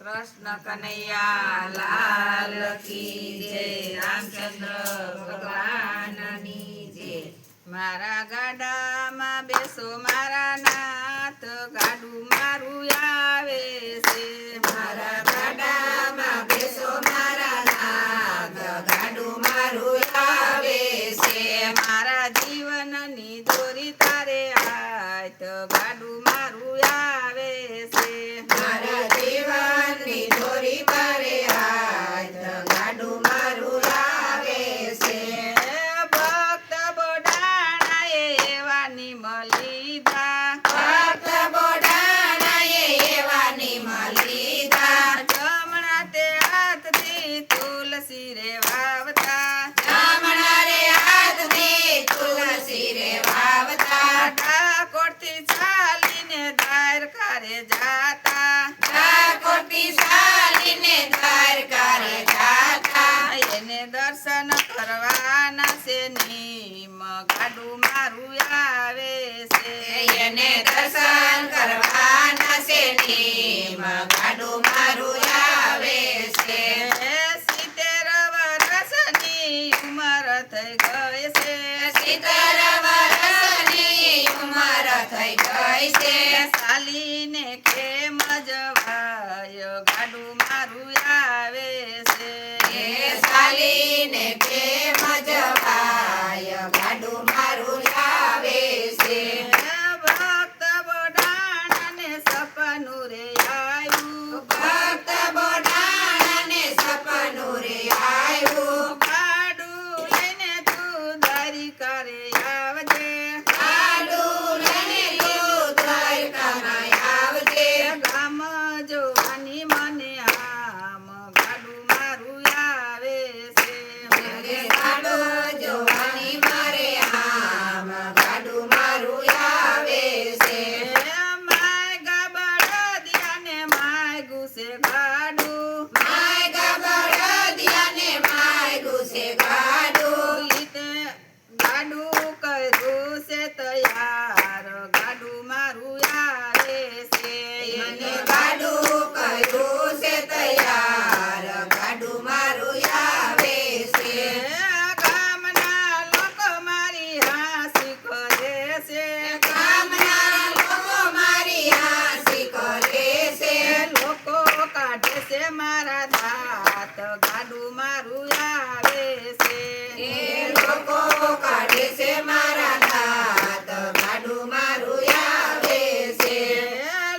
કૃષ્ણ કનૈયા લાલ કી જય, રામચંદ્ર ભગવાનની જય। મારા ગાડામાં બેસો મારા નાથ, ગાડું મારું આવે છે। મારા ગાડામાં બેસો મારા નાથ, ગાડું મારું આવે છે। મારા જીવનની દોરી તારે આય તો ગાડું મારું આવે છે। મારા જીવનની દોરી તારે હાથ, ગાડું મારું આવે છે। ભક્ત બોડાણાએ એવા નિમ લીધા, ભક્ત બોડાણાએ એવા નિમ લીધા, જમણા તે હાથથી તુલસી રે વાવતા, જમણા રે હાથથી તુલસી રે વાવતા, ડાકોરથી ચાલીને દ્વારકા રે જાતા, ડાકોરથી ચાલીને દ્વારકા રે જાતા, એને દર્શન કરવાના છે નિમ ગાડું મારું આવે છે। એને દર્શન કરવાના છે નિમ ગાડું મારું આવે છે। 70 વર્ષની ઉંમર થઈ ગઈ છે, 70 વર્ષની ઉંમર થઈ ગઈ છે। ચાલીને કેમ જવાય ગાડું મારું આવે છે। એ ચાલીને કેમ જવાય ગાડું મારું આવે છે। ભક્ત બોડાણાને સપનું રે આવ્યું, ભક્ત બોડાણાને સપનું રે આવ્યું, ગાડું લઈને તું દ્વારિકા રે આવજે, ગાડું લઈને તું દ્વારકામાં આવજે। ગામ જોવાની મને આમ ગાડું મારું આવે છે। ગાડું જોવાની મારે આમ ગાડું મારું આવે છે। માય ગાબડદિયાને માય ગુસે ગાડું, માય ગાબડદિયાને માય ગુસે ગાડું, લીતે ગાડું કર્યું છે તૈયાર ગાડું મારું આવે છે। મને ગાડું કર્યું છે તૈયાર ગાડું મારું આવે છે। ગામના લોકો મારી હાંસી કરે છે, ગામના લોકો મારી હાંસી કરે છે, લોકો કાઢે છે મારા દાંત ગાડું મારું આવે છે। એ લોકો કાઢે છે મારા દાંત ગાડું મારું આવે છે।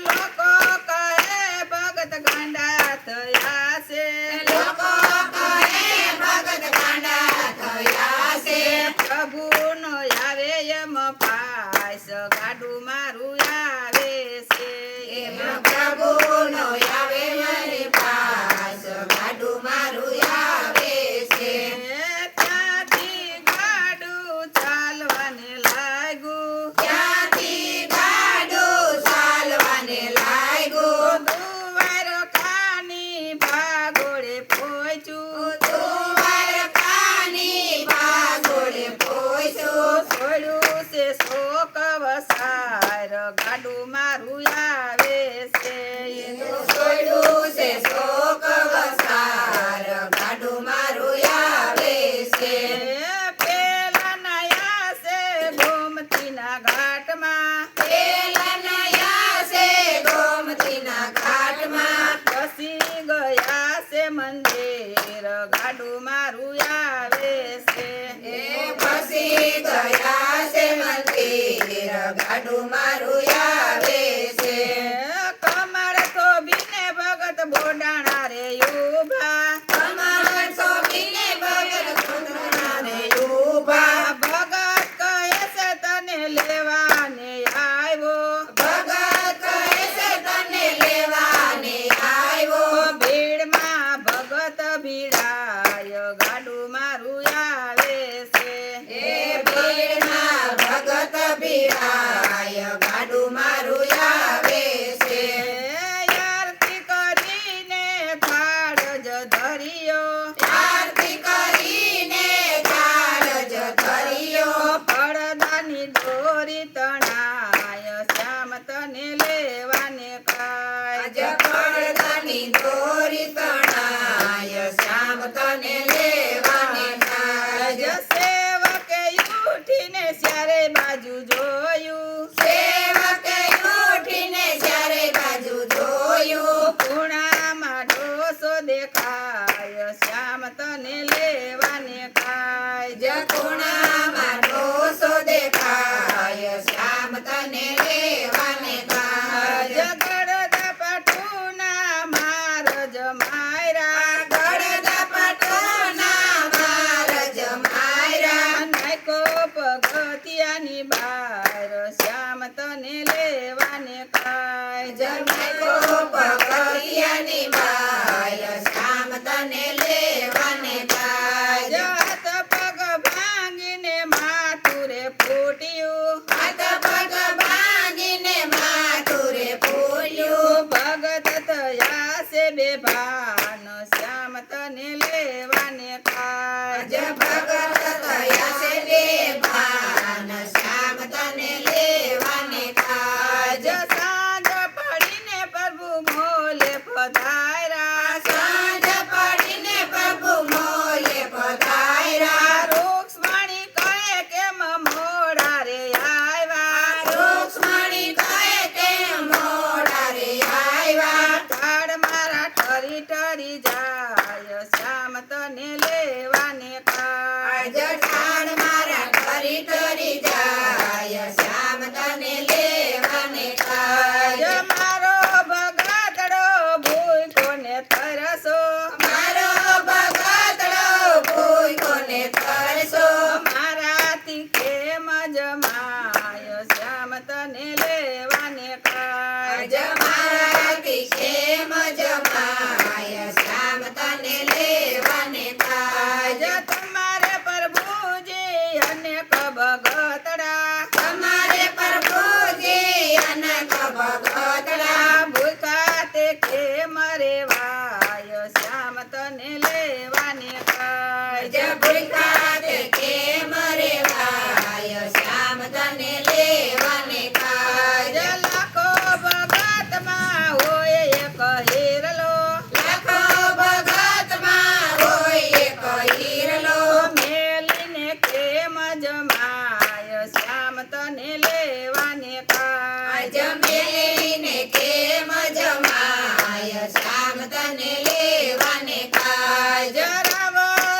લોકો કહે ભગત ગાંડા થયા છે, લોકો કહે ભગત ગાંડા થયા છે, પ્રભુનો આવે એમ પાસ ગાડું મારું આવે છે। એમ પ્રભુનો આવે મારી પાસ ગાડું મારું આવે છે। ત્યાંથી ગાડું ચાલવાને લાગ્યું, ત્યાંથી ગાડું ચાલવાને લાગ્યું, દ્વારકાની ભાગોળે પહોંચ્યું, દ્વારકાની ભાગોળે પહોંચ્યું, છોડ્યું છે શોક વસાર ગાડું મારું આવે છે। છોડ્યું છે શોક વસાર ગાડું મારું આવે છે। પેલા નયા છે ગોમતીના ઘાટમાં, પેલા નયા છે ગોમતીના ઘાટમાં, બસી ગયા છે મંદિર ગાડું મારું આવે છે। એ ફસી ગયા છે મંદિર ગાડું મારું આવે છે। કમર તો બીને ભગત બોડાણા રે ઉભા, કમર શોભીને ભગત બોડાણા રે ઊભા, ભગત કહે છે તને લેવાને આવ્યો, ભગત કહે છે તને લેવાને આવ્યો, ભીડમાં ભગત ભીડાય ગાડું મારું આવે છે। એ ભીડમાં ભગત ભીડાય ગાડું મારું આવે છે। આરતી કરીને થાળ જ ધર્યો, આરતી કરીને થાળ જ ધર્યો, પડદાની દોરી તણાય શ્યામ તને લેવાને કાય, આજ પડદાની દોરી જમાયરા ગળદા પટોના માર જમાયરા નાયકો પગથિયાની બાર શ્યામ તને લેવાને કાય જમાયકો પગથિયાની બાય શ્યામ તને લેવાને કાય હાથ પગ ભાંગીને માથું રે ફૂટ્યું હાથ પગ ભાંગીને માથું રે ફૂલ્યું ભગત થયા છે બેભાન શ્યામ તને લેવાને કાય જ ભગત થયા છે બેભાન શ્યામ તને લેવાને કાજ સાંજ પડીને પ્રભુ મોલે પધાર્યા સાંજ પડીને પ્રભુ મોલે પધાર્યા રૂક્ષ્મણી કહે કેમ મોડા રે આવ્યા રૂક્ષ્મણી કહે તેમ મોડા રે આવ્યા ઝાડ મારા ઠરી ઠરી જાય શ્યામ તને લેવાને કાય જઠાણ મારા ઠરી ઠરી જાય શ્યામ તને લેવાને કાજ મારો ભગતડો ભૂઈ કોને તરસો મારો ભગતડો ભૂખ્યોને તરસો મારાથી કેમ જમાય શ્યામ તને લેવાને કાય આજ મારાથી કેમ જમાય શ્યામ તને લેવાને કાજ તમારે પ્રભુજી અનેક ભગતડા તમારે પ્રભુજી અનક ભગતડા ભૂખા તે કેમ રેવાય શ્યામ તને લેવાને કાય જ ભૂખ્યા તે કેમ રેવાય શ્યામ તને લેવાને કાજ લાખો ભગતમાં હોય એક હિરલો લાખો ભગતમાં હોય એક હીરલો મેલીને કેમ જમાય શ્યામ તને લેવાને આજ કાય મેલીને કેમ જમાય શ્યામ તને લેવાને કાજ જરાવ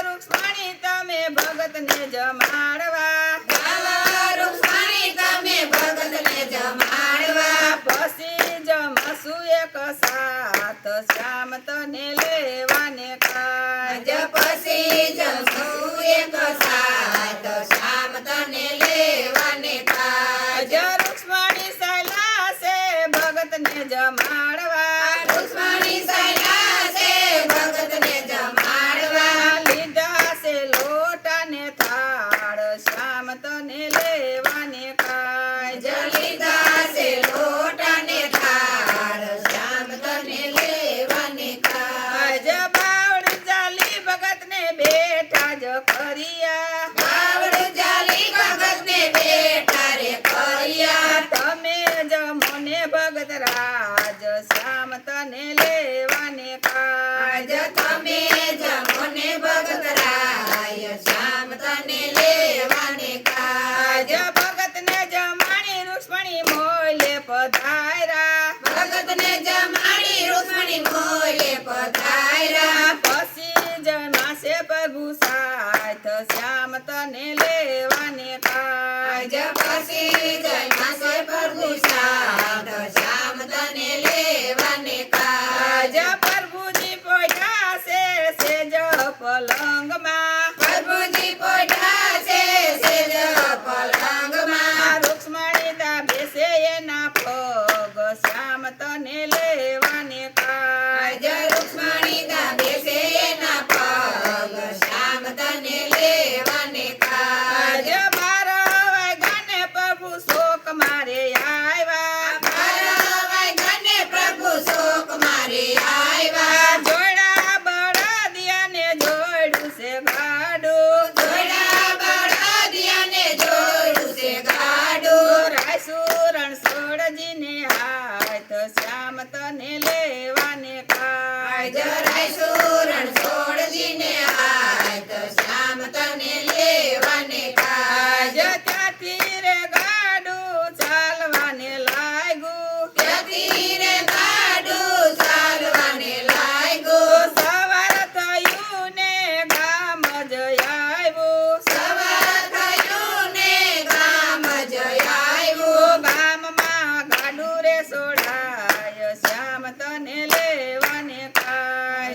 રૂક્ષ્મણી તમે ભગતને જમાડવા ગાવા રૂક્ષ્મણી તમે ભગતને જમાડવા પછી જમસુ એક સાથ શ્યામ તને લેવાને આજ કાય પછી જમશું એક સાથ શ્યામ તને લેવાને કાજ રૂક્ષ્મણી સૈલા છે ભગતને જમાડવા રૂક્ષ્મણી સૈલા છે ભગતને જમાડવા લીધા છે લોટા ને થાળ શ્યામ તને લેવાને કાય જલીધા છે લોટાને થાળ શ્યામ તને લેવાને કાજ આજ બાવડી ચાલી ભગતને બેઠા જ ખરિયા બાવડું જાલી ભગતને બેઠા રે કર્યા તમે જમોને ભગત રાજ શ્યામ તને લેવાને આજ કાય તમે જમોને ભગત રાય શ્યામ તને લેવાને કાજ આજ ભગતને જમાણી રૂક્ષ્મણી મોલે પધાર્યા ભગતને જમાડી રૂક્ષ્મણી મોલે પધાર્યા પછી જમાશે પ્રભુ સાથ શ્યામ તને લેવાને આજ કાય પછી જયમાસે પ્રભુ સાથ શ્યામ તને લેવાને કાજ આજ પ્રભુજી પોઢ્યા છે સેજ પલંગમાં પ્રભુજી પોઢા છે સેજ પલંગમાં રૂક્ષ્મણી દાબે છે એના પગ શ્યામ તને લેવાને આજ કાય રૂક્ષ્મણી ગાબે છે એના પગ શ્યામ તને લેવાને કાજ આજ 12 વાગ્યાને પ્રભુ શોક મારે આવ્યા બાર વાગ્યાને પ્રભુ શોક મારે આવ્યા જોડા બળદિયાને જોડ્યું છે ગાડું જોડા બળદિયાને જોડ્યું છે ગાડું રાયસુરણ સોડજીને હાથ શ્યામ તને લેવાને આજ કાય રાયસુરણ છોડજીને હાથ શ્યામ તને લેવાને કાજ આજ ત્યાંથી રે ગાડું ચાલવાને લાગ્યું ત્યાંથી રે ગાડું ચાલવાને લાગ્યું સવાર થયું ને ગામ જ આવ્યું સવાર થયું ને ગામ જય આવ્યું ગામમાં ગાડું રે સોડાય શ્યામ તને લેવાને કાય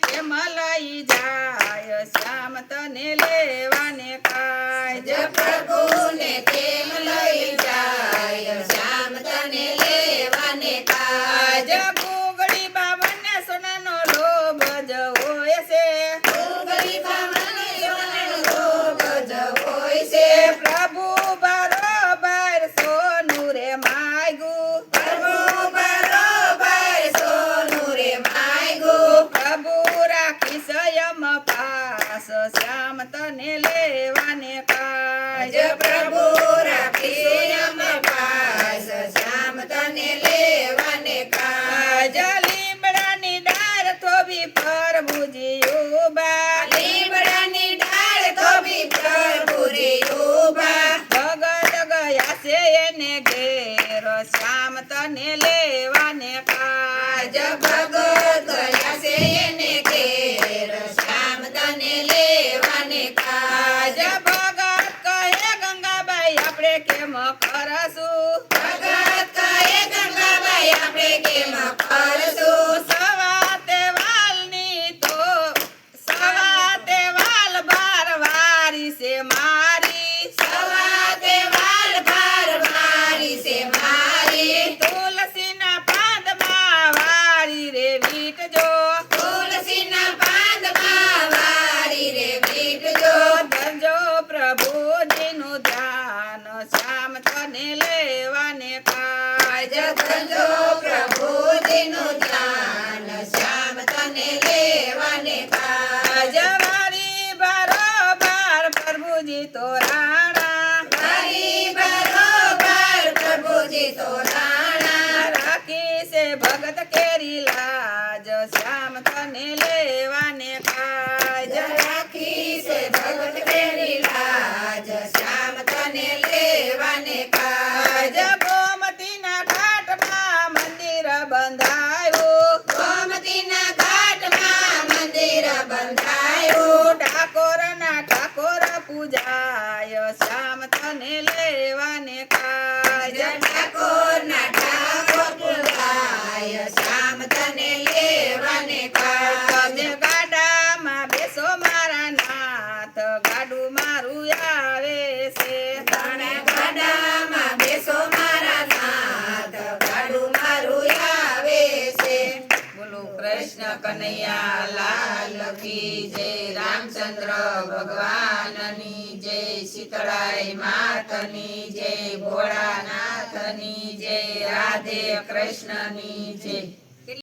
કેમ લઈ જાય શ્યામ તને લેવાને કાય પ્રભુને કેમ લઈ જાય શ્યામ તને લેવાને કાજ ગુગળી બાબાને સોનાનો લોભ જ હોય છે ગરીબાને સોનાનો લોભ જ હોય છે પ્રભુ બરોબર સોનું રે માગ્યું પ્રભુ બરોબર સોનું રે માગ્યું પ્રભુ રાખી સંયમ પાસ શ્યામ તને લેવાને કાય પ્રભુ રાખી અમ પાસ શ્યામ તને લેવાને કાજ લીમડાની ડાળ થોભી પ્રભુજી ઉભા લીમડાની ડાળ થોભી પ્રભુજી ઊભા ભગત ગયા છે એને ઘેર શ્યામ તને લેવાને કાજ આજ ભગત ગયા છે એને ઘેર શ્યામ તને લેવાને કાજ ભગત કહે ગંગાબાઈ આપણે કેમ કરશું ભગત કહે ગંગાબાઈ આપણે કેમ કરશું સવાતે વાલની તો સવાતે વાલ બારવારી છે મારી સવાતે વાલ ભાર મારી છે મારી તુલસીના પાદમાં વાળી રે વીટજો તુલસીના પાંદમાં વાળી રે વીટજો ધરજો પ્રભુજીનું ધ્યાન શ્યામ તને લેવાને કાજ ધરજો પ્રભુજીનું ધ્યાન શ્યામ તને લેવાને કાજ વારી બરોબર પ્રભુજી તો રાણા મારી બરોબર પ્રભુજી તો રાણા રાખી છે ભગત કેરી લાજ શ્યામ તને લેવાને કાજ રાખી છે ભગત કેરી લાજ શ્યામ તને લેવાને કાજ ગોમતીના ઘાટમાં મંદિર બંધાયું ગોમતીના ઘાટમાં મંદિર બંધાયું ઠાકોરના ઠાકોર પૂજાય શ્યામ તને લેવાને કાજ ઠાકોરના ઠાકોર પૂજાય શ્યામ તને લેવાને કાજ તમે ગાડામાં બેસો મારા નાથ ગાડું મારું આવે છે તને ગાડામાં બેસો મારા નાથ ગાડું મારું આવે છે બોલો કૃષ્ણ કનૈયા લાલ કી જય રામચંદ્ર ભગવાનની જય શીતળાઈ માતની જય ભોળાનાથની જય રાધે કૃષ્ણની જય